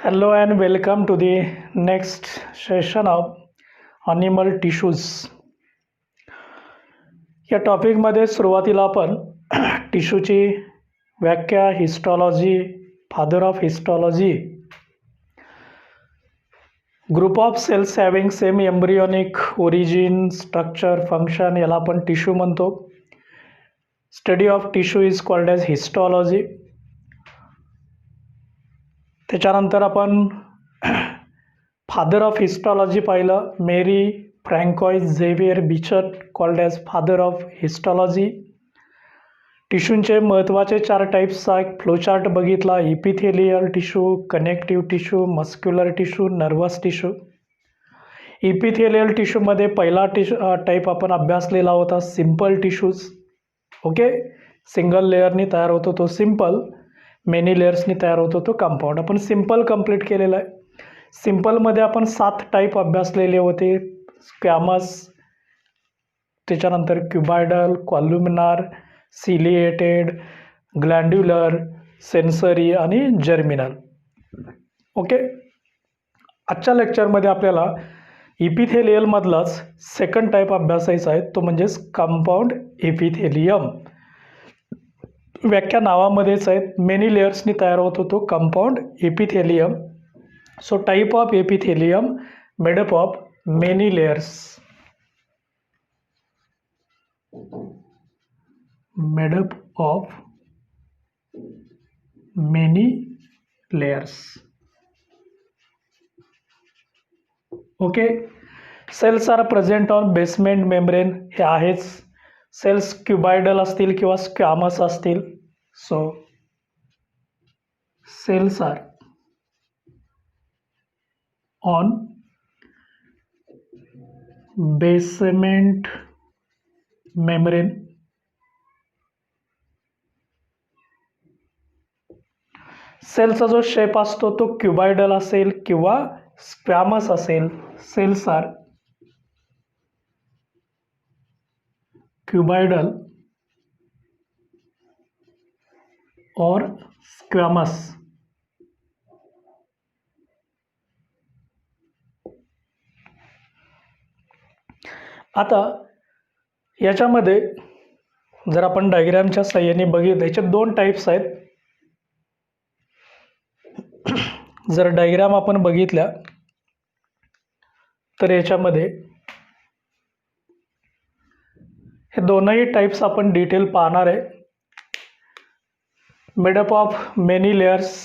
Hello and welcome to the next session of animal tissues. या टॉपिकमध्ये सुरुवातीला आपण टिश्यूची व्याख्या, histology, father of histology, group of cells having same embryonic origin, structure, function याला आपण tissue म्हणतो. Study of tissue is called as histology. त्याच्यानंतर आपण फादर ऑफ हिस्टॉलॉजी पाहिलं, Marie Francois Xavier Bichat called as father of histology. टिश्यूंचे महत्त्वाचे 4 टाईप्सचा एक फ्लोचार्ट बघितला, epithelial tissue, connective tissue, muscular tissue, nervous tissue. Epithelial टिश्यूमध्ये पहिला टाईप आपण अभ्यासलेला होता सिम्पल टिश्यूज. ओके, सिंगल लेअरनी तयार होतो तो सिम्पल, मेनी लेयर्सनी तयार होतो तो कंपाऊंड. आपण सिम्पल कंप्लीट केलेला आहे. सिम्पलमध्ये आपण 7 टाईप अभ्यासलेले होते, स्क्वॅमस, त्याच्यानंतर क्युबायडल, कॉल्युमिनार, सिलिएटेड, ग्लँड्युलर, सेन्सरी आणि जर्मिनल. ओके, आजच्या लेक्चरमध्ये आपल्याला इपिथेलियलमधलाच सेकंड टाईप अभ्यासायचा आहे, तो म्हणजेच कंपाऊंड इपिथेलियम. व्याख्या नावामध्येच आहेत, मेनी लेयर्सनी तयार होत होतो compound epithelium. So type of epithelium made up of many layers. Made up of many layers. Okay, cells are present on basement membrane. हे आहेच. सेल्स क्युबायडल असतील किंवा स्क्वॅमस असतील. So cells are on basement membrane. सेलचा जो शेप असतो तो क्युबायडल असेल किंवा स्क्वॅमस असेल. सेल्स आर क्युबायडल और स्क्वॅमस. आता याच्यामध्ये जर आपण डायग्रामच्या साहाय्याने बघितलं, याचे 2 टाईप्स आहेत. जर डायग्राम आपण बघितल्या तर याच्यामध्ये हे दोनही टाईप्स आपण डिटेल पाहणार आहे. Made up of many layers,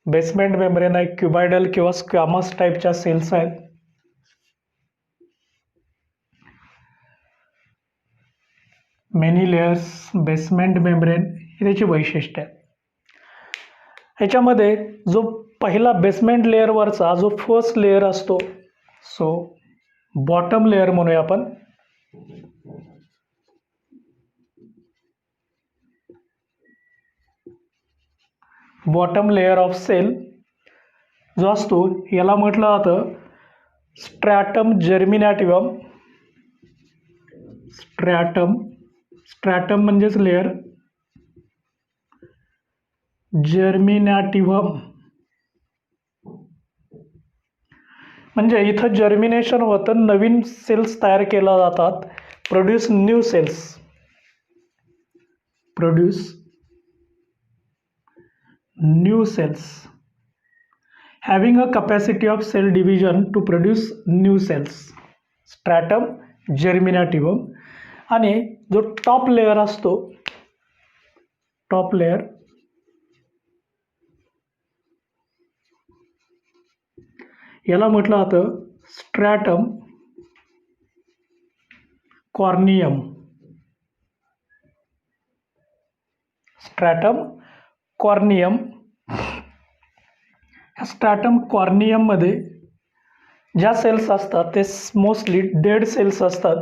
basement membrane आहे, क्युबायडल किंवा स्क्वॅमस टाईपच्या सेल्स आहेत. मेनी लेयर्स, बेसमेंट मेम्ब्रेन ही त्याची वैशिष्ट्य आहे. ह्याच्यामध्ये जो पहिला बेसमेंट लेअरवरचा जो फर्स्ट लेअर असतो, सो बॉटम लेअर म्हणूया आपण. बॉटम लेअर ऑफ सेल जो असतो याला म्हटलं जातं स्ट्रॅटम जर्मिनॅटिव्हम. स्ट्रॅटम म्हणजेच लेअर, जर्मिनॅटिव्हम म्हणजे इथं जर्मिनेशन होतं, नवीन सेल्स तयार केल्या जातात. Produce new cells, new cells having a capacity of cell division to produce new cells. Stratum germinativum. आणि जो टॉप लेअर असतो, टॉप लेअर याला म्हटलं जातं स्ट्रॅटम कॉर्नियम. Stratum corneum. ह्या स्ट्रॅटम कॉर्नियममध्ये ज्या सेल्स असतात ते मोस्टली डेड सेल्स असतात.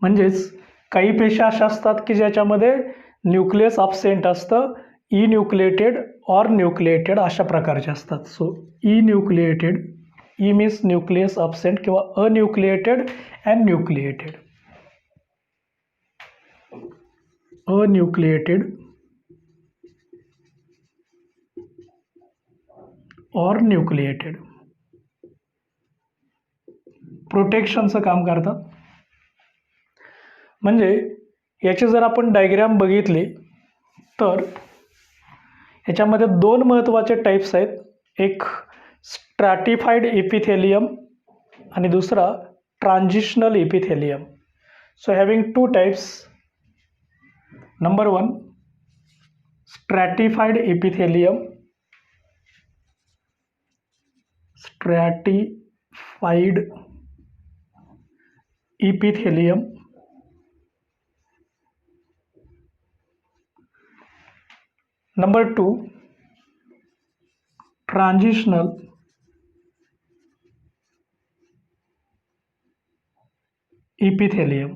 म्हणजेच काही पेशी अशा असतात की ज्याच्यामध्ये न्यूक्लियस अब्सेंट असतं, इन्यूक्लिएटेड ऑर न्यूक्लिएटेड अशा प्रकारचे असतात. So enucleated, E means nucleus absent किंवा anucleated and nucleated. Anucleated or nucleated प्रोटेक्शनचं काम करतात. म्हणजे याची जर आपण डायग्राम बघितली तर याच्यामध्ये दोन महत्त्वाचे टाईप्स आहेत, एक स्ट्रॅटिफाईड एपिथेलियम आणि दुसरा transitional epithelium. So having two types. Number one, stratified epithelium. Stratified epithelium. Number two, transitional epithelium.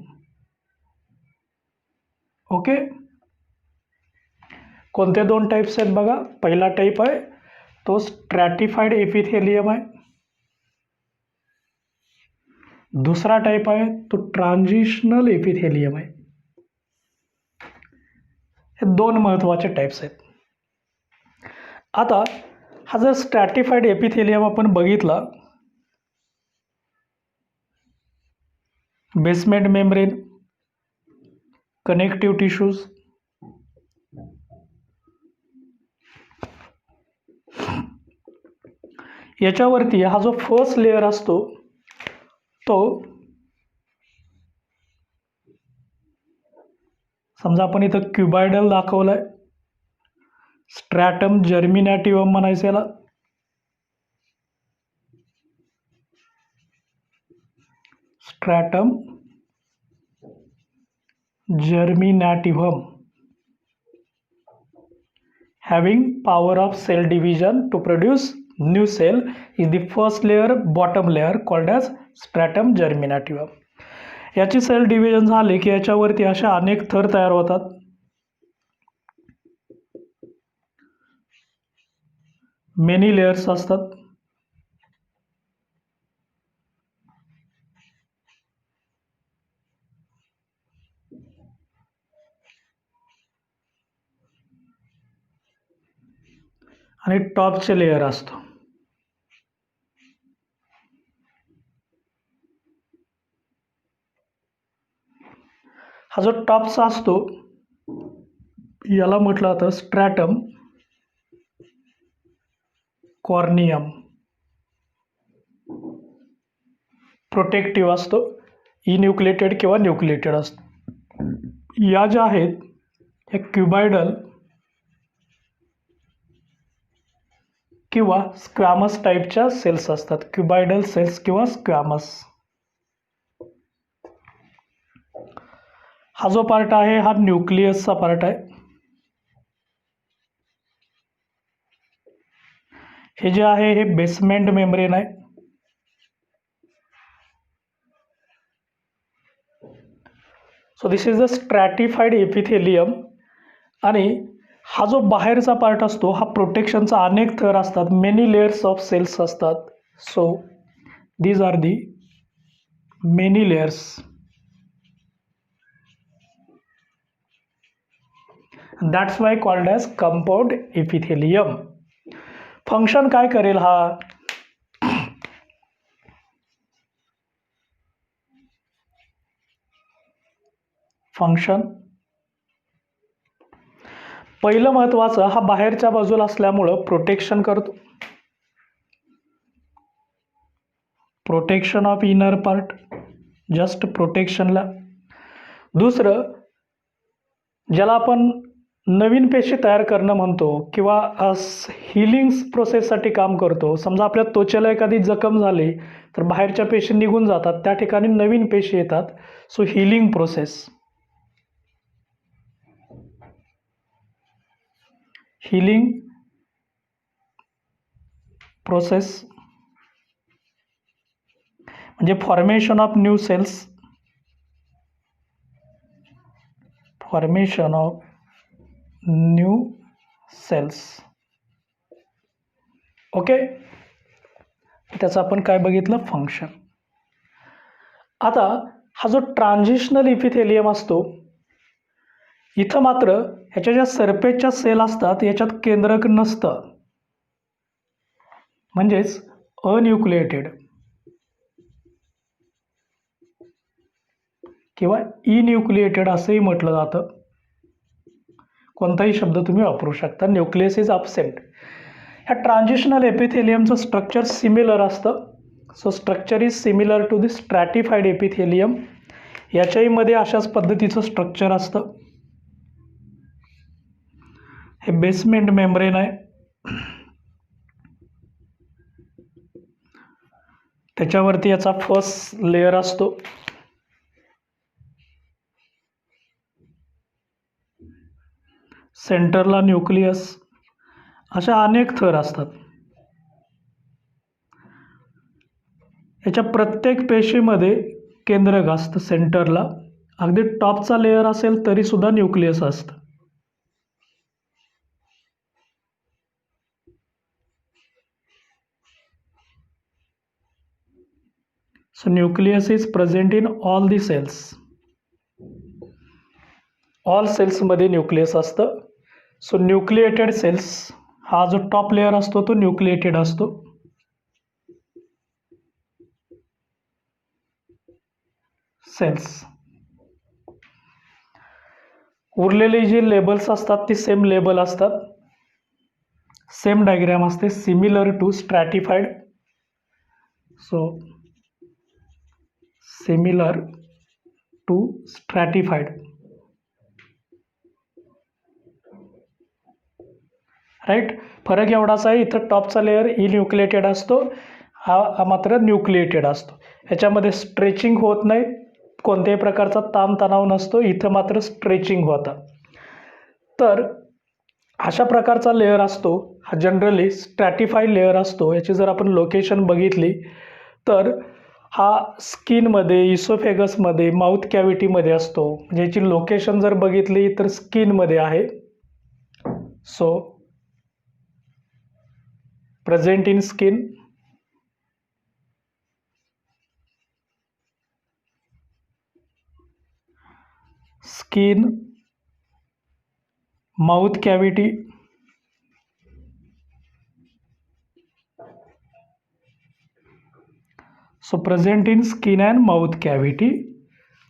Okay, कोणते दोन टाईप्स आहेत बघा. पहिला टाईप आहे तो स्ट्रॅटिफाईड एपिथेलियम आहे. दुसरा टाईप आहे तो ट्रान्झिशनल एपिथेलियम आहे. हे दोन महत्त्वाचे टाईप्स आहेत. आता हा जर स्ट्रॅटिफाईड एपिथेलियम आपण बघितला, बेसमेंट मेम्ब्रेन, कनेक्टिव्ह टिश्यूज, याच्यावरती हा जो फर्स्ट लेअर असतो तो, समजा आपण इथं क्युबायडल दाखवलाय, स्ट्रॅटम जर्मिनॅटिव्हम म्हणायचं याला. Stratum germinativum, having power of cell division to produce new cell, is the first layer, bottom layer, called as stratum germinativum. याची सेल डिव्हिजन झाली की याच्यावरती अशा अनेक थर तयार होतात. मेनी लेयर्स असतात. आणि टॉपचे लेयर असतो. हा जो टॉपचा असतो याला म्हटलं जातं स्ट्रॅटम कॉर्नियम. प्रोटेक्टिव्ह असतो, इन्यूक्लिएटेड किंवा न्यूक्लिएटेड असतो. या ज्या आहेत हे क्युबायडल किंवा स्क्वॅमस टाईपच्या सेल्स असतात. क्युबायडल सेल्स किंवा स्क्वॅमस. हा जो पार्ट आहे हा न्यूक्लियसचा पार्ट आहे. हे जे आहे हे बेसमेंट मेम्ब्रेन आहे. So this is the stratified epithelium. आणि हा जो बाहेरचा पार्ट असतो हा प्रोटेक्शनचा अनेक थर असतात, मेनी लेयर्स ऑफ सेल्स असतात. So these are the many layers. That's why called as compound epithelium. Function काय करेल हा? फंक्शन पहिलं महत्त्वाचं, हा बाहेरच्या बाजूला असल्यामुळं प्रोटेक्शन करतो. Protection of inner part, just प्रोटेक्शनला. दुसरं, ज्याला आपण नवीन पेशी तयार करणं म्हणतो किंवा हिलिंग प्रोसेससाठी काम करतो. समजा आपल्या त्वचेला एखादी जखम झाली तर बाहेरच्या पेशी निघून जातात, त्या ठिकाणी नवीन पेशी येतात. So healing process. Healing process म्हणजे formation of new cells. Formation of new cells. Okay, त्याचं आपण काय बघितलं? फंक्शन. आता हा जो ट्रान्झिशनल इपिथेलियम असतो, इथं मात्र ह्याच्या ज्या सरफेसच्या सेल असतात याच्यात केंद्रक नसतं. म्हणजेच अन्यूक्लिएटेड किंवा इन्यूक्लिएटेड असंही म्हटलं जातं. कोणताही शब्द तुम्ही वापरू शकता. Nucleus is absent. ह्या ट्रान्झिशनल एपिथेलियमचं स्ट्रक्चर सिमिलर असतं. So structure is similar to the stratified epithelium. याच्याही मध्ये अशाच पद्धतीचं स्ट्रक्चर असतं. हे बेसमेंट मेम्ब्रेन आहे. त्याच्यावरती याचा फर्स्ट लेयर असतो. सेंटरला न्यूक्लियस. अशा अनेक थर असतात. याच्या प्रत्येक पेशीमध्ये केंद्रक असतं सेंटरला. अगदी टॉपचा लेयर असेल तरी सुद्धा न्यूक्लियस असतं. So nucleus is present in all the cells. ऑल सेल्समध्ये न्यूक्लियस असतं. सो न्यूक्लिएटेड सेल्स, हा जो टॉप लेयर असतो तो न्यूक्लिएटेड असतो. सेल्स. उरलेली जी लेबल्स असतात ती सेम लेबल असतात. सेम डायग्राम असते, similar to stratified. So similar to stratified. Right. फरक एवढाच आहे, इथं टॉपचा लेअर इन्यूक्लिएटेड असतो, हा मात्र न्यूक्लिएटेड असतो. ह्याच्यामध्ये स्ट्रेचिंग होत नाही, कोणत्याही प्रकारचा ताणतणाव नसतो. इथं मात्र स्ट्रेचिंग होतं. तर अशा प्रकारचा लेअर असतो हा जनरली स्ट्रॅटिफाईड लेअर असतो. याची जर आपण लोकेशन बघितली तर हा स्किनमध्ये, इसोफेगसमध्ये, माउथ कॅव्हिटीमध्ये असतो. म्हणजे याची लोकेशन जर बघितली तर स्किनमध्ये आहे. So present in skin. Skin, mouth cavity, so present in skin and mouth cavity.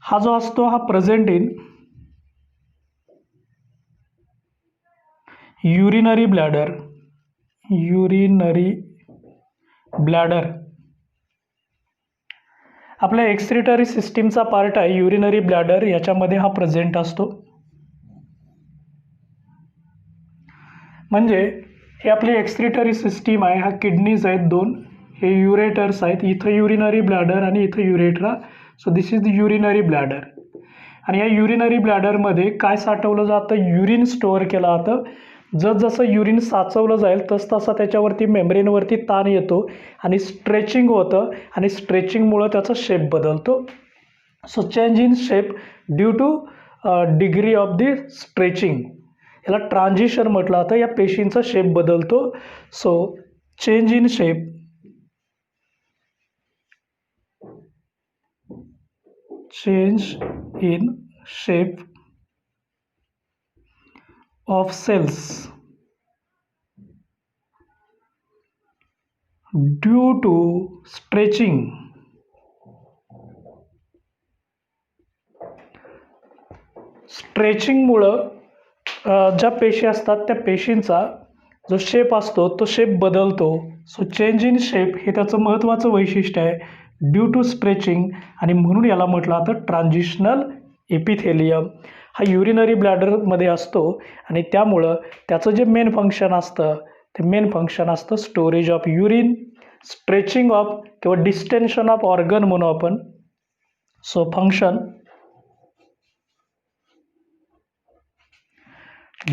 हा जो असतो हा present in urinary bladder. Urinary bladder आपल्या एक्सक्रिटरी सिस्टीमचा पार्ट आहे. युरिनरी ब्लॅडर याच्यामध्ये हा प्रेझेंट असतो. म्हणजे ही आपली एक्सक्रिटरी सिस्टीम आहे. हा किडनीज आहेत दोन, हे युरेटर्स आहेत. इथं युरिनरी ब्लॅडर आणि इथं urethra. So this is the urinary bladder. आणि या युरिनरी ब्लॅडरमध्ये काय साठवलं जातं? युरिन स्टोअर केलं जातं. जसं युरिन साचवलं जाईल तसं त्याच्यावरती मेम्ब्रेनवरती ताण येतो आणि स्ट्रेचिंग होतं आणि स्ट्रेचिंगमुळं त्याचा शेप बदलतो. So change in shape due two degree of the stretching, याला ट्रान्झिशन म्हटलं जातं. या पेशींचा शेप बदलतो. So change in shape, change in shape of cells due to stretching. स्ट्रेचिंगमुळं ज्या पेशी असतात त्या पेशींचा जो शेप असतो तो शेप बदलतो. सो चेंज इन शेप हे त्याचं महत्त्वाचं वैशिष्ट्य आहे, ड्यू टू स्ट्रेचिंग. आणि म्हणून याला म्हटलं जातं ट्रान्झिशनल एपिथेलियम. हा युरिनरी ब्लॅडरमध्ये असतो आणि त्यामुळं त्याचं जे मेन फंक्शन असतं ते मेन फंक्शन असतं storage of urine, stretching of किंवा डिस्टेन्शन ऑफ ऑर्गन म्हणू आपण. सो फंक्शन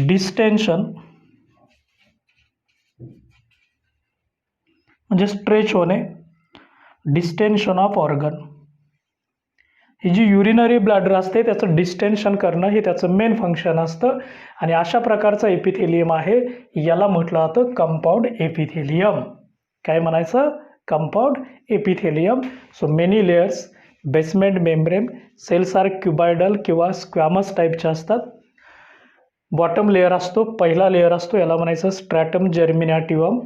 डिस्टेन्शन म्हणजे स्ट्रेच होणे, डिस्टेन्शन ऑफ ऑर्गन. ही जी युरिनरी ब्लॅडर असते त्याचं डिस्टेन्शन करणं हे त्याचं मेन फंक्शन असतं. आणि अशा प्रकारचा एपिथेलियम आहे, याला म्हटलं जातं कंपाऊंड एपिथेलियम. काय म्हणायचं? Compound epithelium. So many layers, basement membrane, cells are cuboidal किंवा स्क्वॅमस टाईपचे असतात. बॉटम लेयर असतो, पहिला लेयर असतो, याला म्हणायचं stratum germinativum.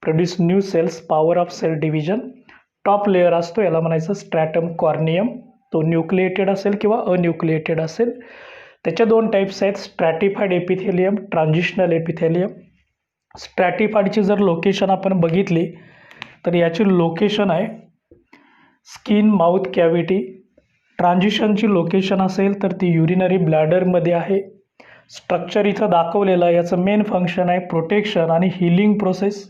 Produce new cells, power of cell division. Top layer असतो याला म्हणायचं स्ट्रॅटम कॉर्नियम, तो न्यूक्लिएटेड असेल किंवा अन्यूक्लिएटेड असेल. त्याच्या दोन टाईप्स आहेत, स्ट्रॅटिफाईड एपिथेलियम, ट्रान्झिशनल एपिथेलियम. स्ट्रॅटिफाईडची जर लोकेशन आपण बघितली तर याची लोकेशन आहे स्किन माउथ कॅव्हिटी. ट्रान्झिशनची लोकेशन असेल तर ती युरिनरी ब्लॅडरमध्ये आहे. स्ट्रक्चर इथं दाखवलेलं आहे. याचं मेन फंक्शन आहे प्रोटेक्शन आणि हिलिंग प्रोसेस.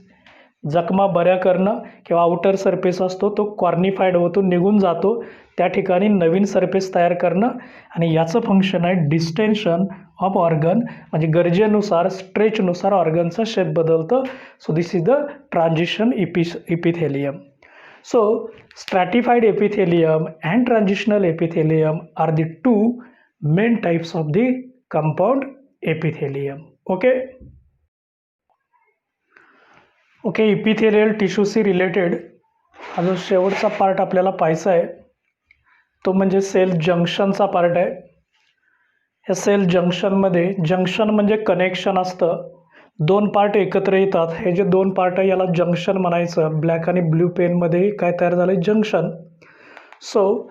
जखमा बऱ्या करणं किंवा आउटर सरफेस असतो तो कॉर्निफाईड होतो, निघून जातो, त्या ठिकाणी नवीन सरफेस तयार करणं. आणि याचं फंक्शन आहे डिस्टेन्शन ऑफ ऑर्गन, म्हणजे गरजेनुसार स्ट्रेचनुसार ऑर्गनचा शेप बदलतं. So this is the transition epithelium. So stratified epithelium and transitional epithelium are the two main types of the compound epithelium. Okay okay epithelial टिश्यूशी रिलेटेड हा जो शेवटचा पार्ट आपल्याला पाहायचा आहे तो म्हणजे सेल जंक्शनचा पार्ट आहे. या सेल जंक्शनमध्ये, जंक्शन म्हणजे कनेक्शन असतं, दोन पार्ट एकत्र येतात. हे जे दोन पार्ट आहे याला जंक्शन म्हणायचं. ब्लॅक आणि ब्ल्यू पेनमध्ये काय तयार झालं आहे, जंक्शन. सो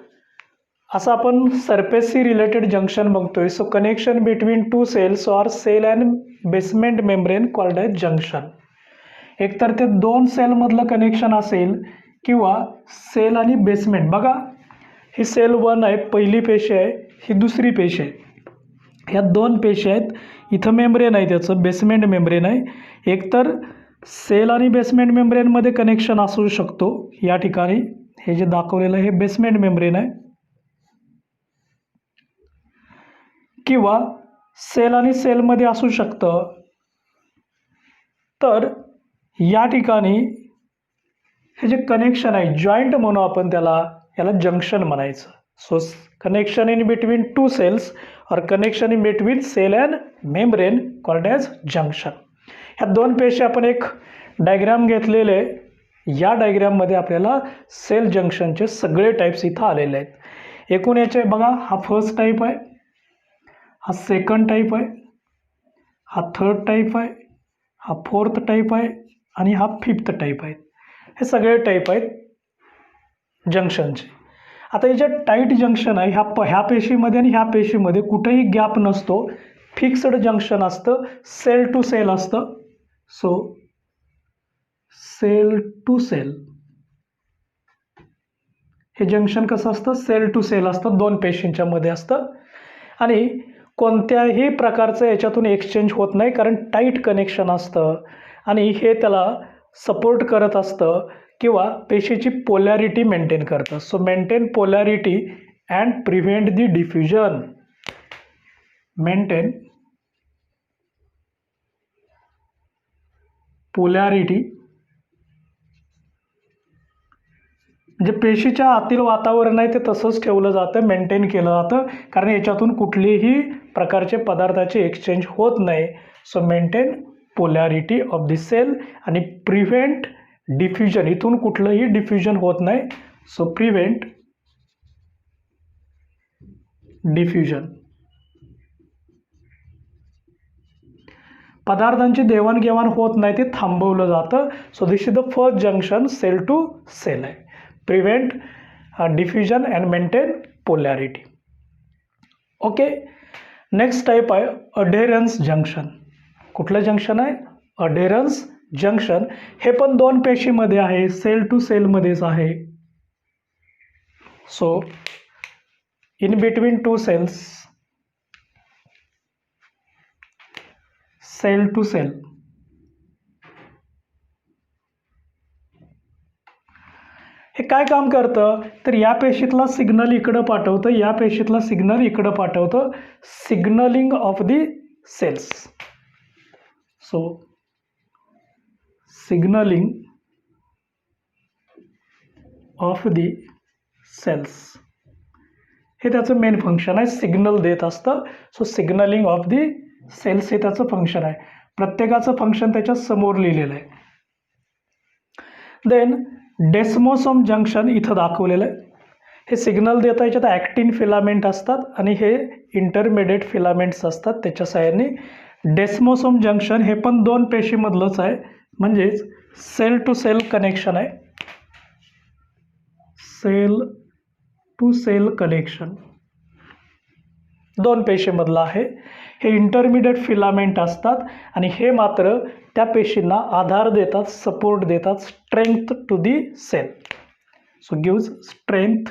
असं आपण सरफेसशी रिलेटेड जंक्शन बघतोय. So connection between two cells or cell and basement membrane called as junction. एकतर ते दोन सेलमधलं कनेक्शन असेल किंवा सेल आणि बेसमेंट. बघा ही सेल 1 आहे, पहिली पेशी आहे, ही दुसरी पेशी आहे. ह्या दोन पेशी आहेत. इथं मेम्ब्रेन आहे, त्याचं बेसमेंट मेम्ब्रेन आहे. एकतर सेल आणि बेसमेंट मेम्ब्रेनमध्ये कनेक्शन असू शकतो. या ठिकाणी हे जे दाखवलेलं आहे हे बेसमेंट मेम्ब्रेन आहे, किंवा सेल आणि सेलमध्ये असू शकतं. तर या ठिकाणी हे जे कनेक्शन आहे जॉईंट म्हणू आपण त्याला, याला जंक्शन म्हणायचं. So connection in between two cells और connection in between cell and membrane called as junction. ह्या दोन पेशी आपण एक डायग्राम घेतलेले. या डायग्राममध्ये आपल्याला सेल जंक्शनचे सगळे टाईप्स इथं आलेले आहेत. एकूण याचे बघा, हा फर्स्ट टाईप आहे, हा सेकंड टाईप आहे, हा थर्ड टाईप आहे, हा फोर्थ टाईप आहे आणि हा फिफ्थ टाईप आहे. हे सगळे टाईप आहेत जंक्शनचे. आता हे जे टाईट जंक्शन आहे ह्या पेशीमध्ये आणि ह्या पेशीमध्ये कुठेही गॅप नसतो, फिक्स्ड जंक्शन असतं, सेल टू सेल असतं. सो सेल टू सेल हे जंक्शन कसं असतं, सेल टू सेल असतं, दोन पेशींच्या मध्ये असतं. आणि कोणत्याही प्रकारचं याच्यातून एक्सचेंज होत नाही, कारण टाईट कनेक्शन असतं आणि हे त्याला सपोर्ट करत असतं किंवा पेशीची पोलॅरिटी मेंटेन करतं. So maintain polarity and prevent the diffusion. Maintain polarity म्हणजे पेशीच्या आतील वातावरण आहे ते तसंच ठेवलं जातं, मेंटेन केलं जातं, कारण याच्यातून कुठलीही प्रकारचे पदार्थाचे एक्सचेंज होत नाही. So maintain polarity of the cell आणि प्रिव्हेंट डिफ्युजन, इथून कुठलंही डिफ्युजन होत नाही. So prevent diffusion. पदार्थांची देवाणघेवाण होत नाही, ते थांबवलं जातं. So this is the first junction, cell to cell आहे. Prevent diffusion and maintain polarity. Okay, next type आहे अढेरन्स जंक्शन. कुठलं जंक्शन आहे, अढेरन्स जंक्शन. हे पण दोन पेशीमध्ये आहे, सेल टू सेलमध्येच आहे. So in between two cells, cell to cell. हे काय काम करतं, तर या पेशीतला सिग्नल इकडं पाठवतं, या पेशीतला सिग्नल इकडं पाठवतं. Signalling of the cells. So signalling of the cells हे त्याचं मेन फंक्शन आहे, सिग्नल देत असतं. So signalling of the cells हे त्याचं फंक्शन आहे. प्रत्येकाचं फंक्शन त्याच्या समोर लिहिलेलं आहे. देन डेस्मोसोम जंक्शन इथं दाखवलेलं आहे. हे सिग्नल देता याच्यात ॲक्टिन फिलामेंट असतात आणि हे इंटरमिडिएट फिलामेंट्स असतात त्याच्या साहाय्याने. डेस्मोसोम जंक्शन हे पण दोन पेशीमधलंच आहे, म्हणजेच सेल टू सेल कनेक्शन आहे, सेल टू सेल कनेक्शन दोन पेशीमधलं आहे. हे इंटरमिडिएट फिलामेंट असतात आणि हे मात्र त्या पेशींना आधार देतात, सपोर्ट देतात, strength to the cell. So gives strength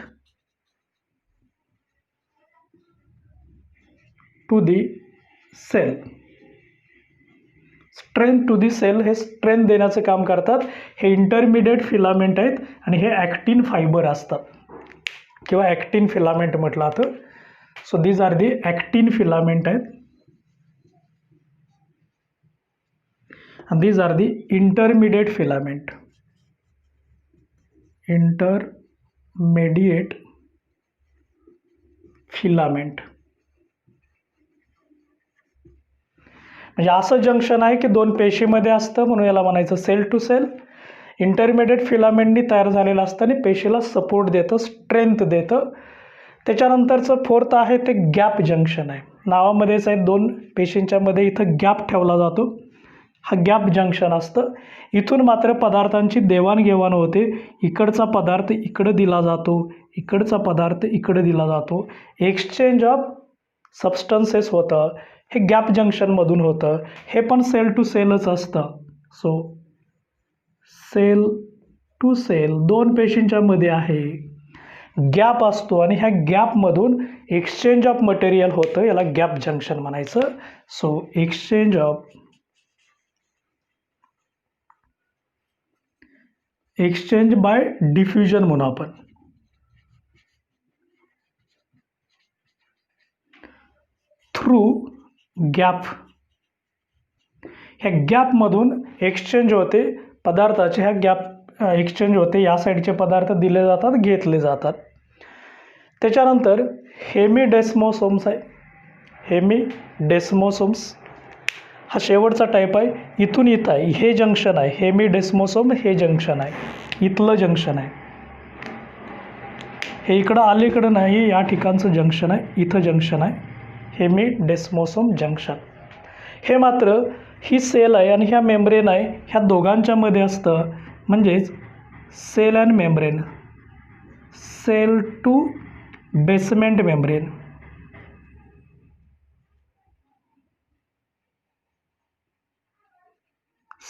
to the cell. Strength to the cell हे स्ट्रेंथ देण्याचं काम करतात. हे इंटरमिडिएट फिलामेंट आहेत आणि हे ॲक्टिन फायबर असतात किंवा ॲक्टिन फिलामेंट म्हटलं जातं. So these are the actin filament आहेत and these are the intermediate filament. Intermediate filament म्हणजे असं जंक्शन आहे की दोन पेशीमध्ये असतं म्हणून याला म्हणायचं सेल टू सेल. इंटरमिडिएट फिलामेंटनी तयार झालेलं असतं आणि पेशीला सपोर्ट देतं, स्ट्रेंथ देतं. त्याच्यानंतरचं फोर्थ आहे ते गॅप जंक्शन आहे. नावामध्येच आहे दोन पेशींच्या मध्ये इथं गॅप ठेवला जातो, हा गॅप जंक्शन असतं. इथून मात्र पदार्थांची देवाणघेवाण होते. इकडचा पदार्थ इकडं दिला जातो, इकडचा पदार्थ इकडं दिला जातो. एक्सचेंज ऑफ सबस्टन्सेस होतं, हे गॅप जंक्शनमधून होतं. हे पण सेल टू सेलच असतं. सो सेल टू सेल दोन पेशींच्या मध्ये आहे, गॅप असतो आणि ह्या गॅपमधून एक्सचेंज ऑफ मटेरियल होतं, याला गॅप जंक्शन म्हणायचं. So exchange of exchange by diffusion म्हणू आपण. थ्रू गॅप, ह्या गॅपमधून एक्सचेंज होते पदार्थाचे, ह्या गॅप एक्सचेंज होते. या साईडचे पदार्थ दिले जातात, घेतले जातात. त्याच्यानंतर हेमिडेस्मोसोम्स आहे. हेमिडेस्मोसोम्स हा शेवटचा टाईप आहे. इथून इथं आहे, हे जंक्शन आहे. हेमिडेस्मोसोम हे जंक्शन आहे, इथलं जंक्शन आहे. हे इकडं अलीकडं नाही, या ठिकाणचं जंक्शन आहे, इथं जंक्शन आहे, हेमिडेस्मोसोम जंक्शन. हे मात्र ही सेल आहे आणि ह्या मेम्ब्रेन आहे, ह्या दोघांच्या मध्ये असतं. म्हणजेच cell and membrane, cell to basement membrane.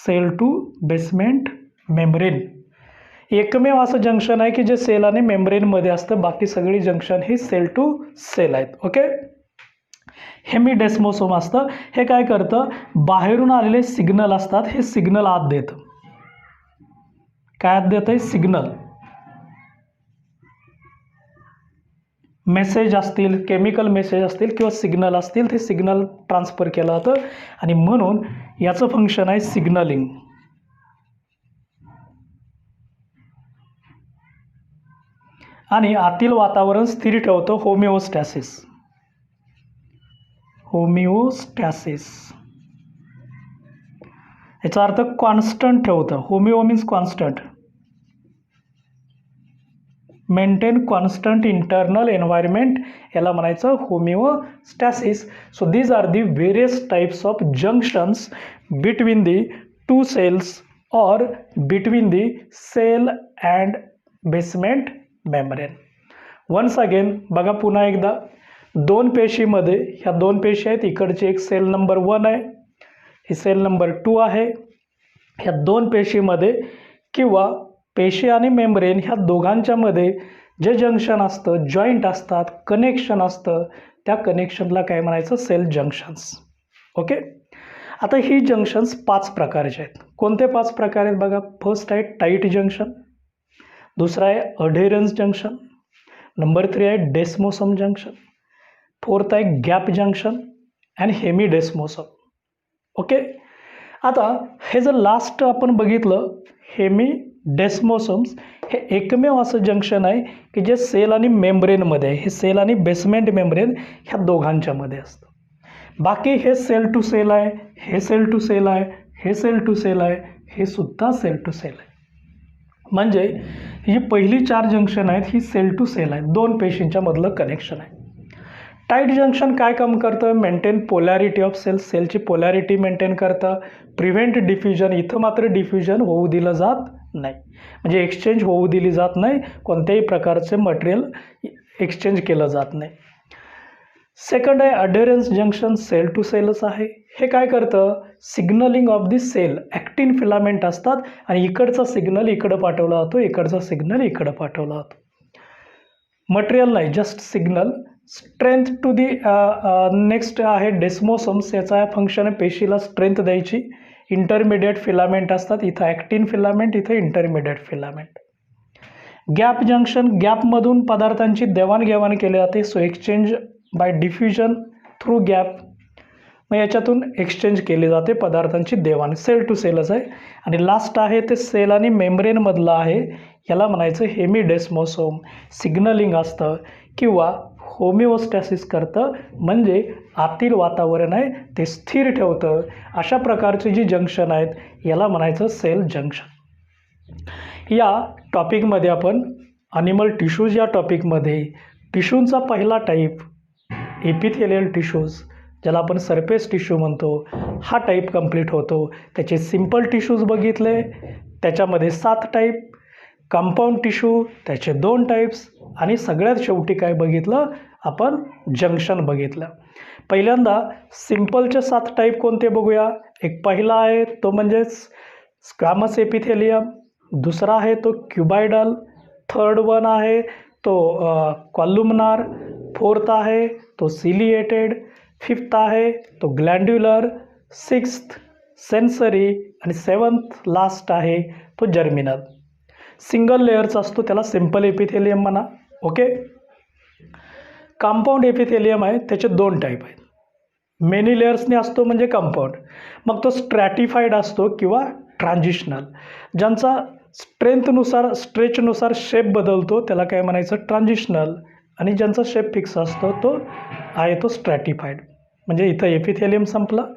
Cell to basement membrane एकमेव असं जंक्शन आहे की जे सेल आणि मेम्ब्रेनमध्ये असतं. बाकी सगळी जंक्शन ही सेल टू सेल आहेत. ओके. हेमिडेस्मोसोम असतं, हे काय करतं, बाहेरून आलेले सिग्नल असतात, हे सिग्नल आत देतं. काय आत देतं, सिग्नल, मेसेज असतील, केमिकल मेसेज असतील किंवा सिग्नल असतील, ते सिग्नल ट्रान्सफर केलं जातं आणि म्हणून याचं फंक्शन आहे सिग्नलिंग. आणि आतील वातावरण स्थिर ठेवतं, होमिओस्टॅसिस. होमिओस्टॅसिस याचा अर्थ कॉन्स्टंट ठेवतं. Homeo means constant, maintain constant internal environment, याला म्हणायचं homeostasis. So these are the various types of junctions between the two cells और between the cell and basement membrane. Once again बघा पुन्हा एकदा, दोन पेशीमध्ये, ह्या दोन पेशी आहेत, इकडची एक सेल नंबर 1 आहे, ही सेल नंबर 2 आहे. ह्या दोन पेशीमध्ये किंवा पेशी आणि मेम्ब्रेन ह्या दोघांच्या मध्ये जे जंक्शन असतं, जॉईंट असतात, कनेक्शन असतं, त्या कनेक्शनला काय म्हणायचं, सेल जंक्शन्स. ओके. आता ही जंक्शन्स 5 प्रकारचे आहेत. कोणते 5 प्रकार आहेत बघा. फर्स्ट आहे टाईट जंक्शन, दुसरा आहे अढेरन्स जंक्शन, नंबर 3 आहे डेस्मोसोम जंक्शन, फोर्थ आहे गॅप जंक्शन अँड हेमिडेस्मोसोम. ओके. आता हे जर लास्ट आपण बघितलं, हेमिडेस्मोसोम्स हे एकमेव असं जंक्शन आहे की जे सेल आणि मेम्ब्रेनमध्ये आहे. हे सेल आणि बेसमेंट मेम्ब्रेन ह्या दोघांच्या मध्ये असतं. बाकी हे सेल टू सेल आहे, हे सेल टू सेल आहे, हे सेल टू सेल आहे, हे सुद्धा सेल टू सेल आहे. म्हणजे ही पहिली 4 जंक्शन आहेत ही सेल टू सेल आहेत, दोन पेशींच्या मधलं कनेक्शन आहे. टाईट जंक्शन काय काम करतं, मेंटेन पोलॅरिटी ऑफ सेल्स, सेलची पोलॅरिटी मेंटेन करतं, प्रिव्हेंट डिफ्युजन, इथं मात्र डिफ्युजन होऊ दिलं जात नाही, म्हणजे एक्सचेंज होऊ दिली जात नाही, कोणत्याही प्रकारचे मटेरियल एक्सचेंज केलं जात नाही. सेकंड आहे अडेरन्स जंक्शन, सेल टू सेलच आहे. हे काय करतं, signalling of the cell, actin filament असतात आणि इकडचा सिग्नल इकडं पाठवला जातो, इकडचा सिग्नल इकडं पाठवला जातो. मटेरियल नाही, just signal. Strength to the next आहे डेस्मोसोम्स, याचा फंक्शन आहे पेशीला स्ट्रेंथ द्यायची. इंटरमिडिएट फिलामेंट असतात, इथं ॲक्टिन फिलामेंट, इथं इंटरमिडिएट फिलामेंट. गॅप जंक्शन, गॅपमधून पदार्थांची देवाणघेवाण केली जाते, so exchange by diffusion through gap, मग याच्यातून एक्सचेंज केली जाते पदार्थांची देवाण, सेल टू सेलच आहे. आणि लास्ट आहे ते सेल आणि मेम्ब्रेनमधलं आहे, याला म्हणायचं हेमिडेस्मोसोम. सिग्नलिंग असतं किंवा होमिओस्टॅसिस करतं, म्हणजे आतील वातावरण आहे ते स्थिर ठेवतं. अशा प्रकारची जी जंक्शन आहेत याला म्हणायचं सेल जंक्शन. या टॉपिकमध्ये आपण ॲनिमल टिश्यूज या टॉपिकमध्ये टिश्यूंचा पहिला टाईप एपिथेलियल टिश्यूज, ज्याला आपण सरफेस टिश्यू म्हणतो, हा टाईप कंप्लीट होतो. त्याचे सिंपल टिश्यूज बघितले, त्याच्यामध्ये 7 टाईप, कंपाऊंड टिश्यू त्याचे 2 टाईप्स, आणि सगळ्यात शेवटी काय बघितलं आपण, जंक्शन बघितलं. पहिल्यांदा सिंपलचे 7 टाईप कोणते बघूया. एक पहिला आहे तो म्हणजे स्क्वॅमस एपिथेलियम, दुसरा आहे तो क्युबायडल, थर्ड वन आहे तो कॉलुमनार, फोर्थ आहे तो सिलिएटेड, फिफ्थ आहे तो ग्लँड्युलर, सिक्स्थ सेन्सरी, आणि सेवन्थ लास्ट आहे तो जर्मिनल. सिंगल लेअरचा असतो, त्याला सिंपल एपिथेलियम म्हणा. ओके. कंपाऊंड एपिथेलियम आहे, त्याचे 2 टाईप आहेत. मेनी लेअर्सने असतो म्हणजे कंपाऊंड, मग तो स्ट्रॅटिफाईड असतो किंवा ट्रान्झिशनल. ज्यांचा स्ट्रेंथनुसार स्ट्रेचनुसार शेप बदलतो त्याला काय म्हणायचं, ट्रान्झिशनल. आणि ज्यांचा शेप फिक्स असतो तो आहे तो स्ट्रॅटिफाईड. म्हणजे इथं एपिथेलियम संपलं.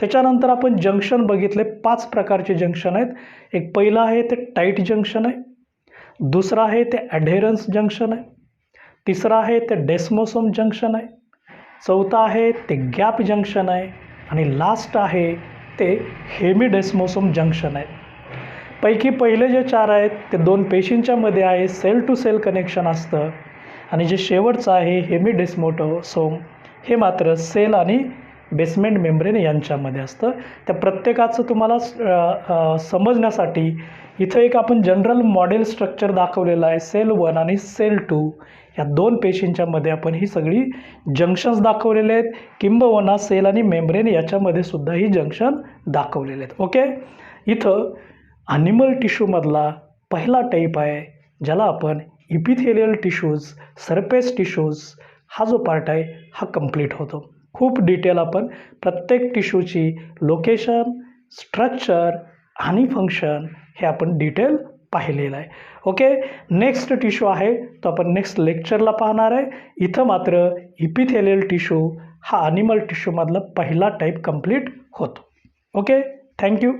त्याच्यानंतर आपण जंक्शन बघितले, 5 प्रकारचे जंक्शन आहेत. एक पहिलं आहे ते टाईट जंक्शन आहे, दुसरं आहे ते ॲढेरन्स जंक्शन आहे, तिसरं आहे ते डेस्मोसोम जंक्शन आहे, चौथं आहे ते गॅप जंक्शन आहे, आणि लास्ट आहे ते हेमिडेस्मोसोम जंक्शन आहे. पैकी पहिले जे 4 आहेत ते 2 पेशींच्या मध्ये आहे, सेल टू सेल कनेक्शन असतं, आणि जे शेवटचं आहे हेमिडेस्मोसोम हे मात्र सेल आणि बेसमेंट मेम्ब्रेन यांच्यामध्ये असतं. त्या प्रत्येकाचं तुम्हाला समजण्यासाठी इथं एक आपण जनरल मॉडेल स्ट्रक्चर दाखवलेलं आहे. सेल 1 आणि सेल 2 या 2 पेशींच्या मध्ये आपण ही सगळी जंक्शन्स दाखवलेले आहेत, किंबहुना सेल आणि मेम्ब्रेन याच्यामध्ये सुद्धा ही जंक्शन दाखवलेले आहेत. ओके. इथं ॲनिमल टिश्यूमधला पहिला टाईप आहे ज्याला आपण इपिथेलियल टिश्यूज, सरफेस टिश्यूज, हा जो पार्ट आहे हा कंप्लीट होतो. खूप डिटेल आपण प्रत्येक टिश्यूची लोकेशन, स्ट्रक्चर आणि फंक्शन हे आपण डिटेल पाहिलेलं आहे. ओके. नेक्स्ट टिश्यू आहे तो आपण नेक्स्ट लेक्चरला पाहणार आहे. इथं मात्र इपिथेलियल टिश्यू हा ॲनिमल टिश्यूमधला पहिला टाईप कंप्लीट होतो. ओके. थँक्यू.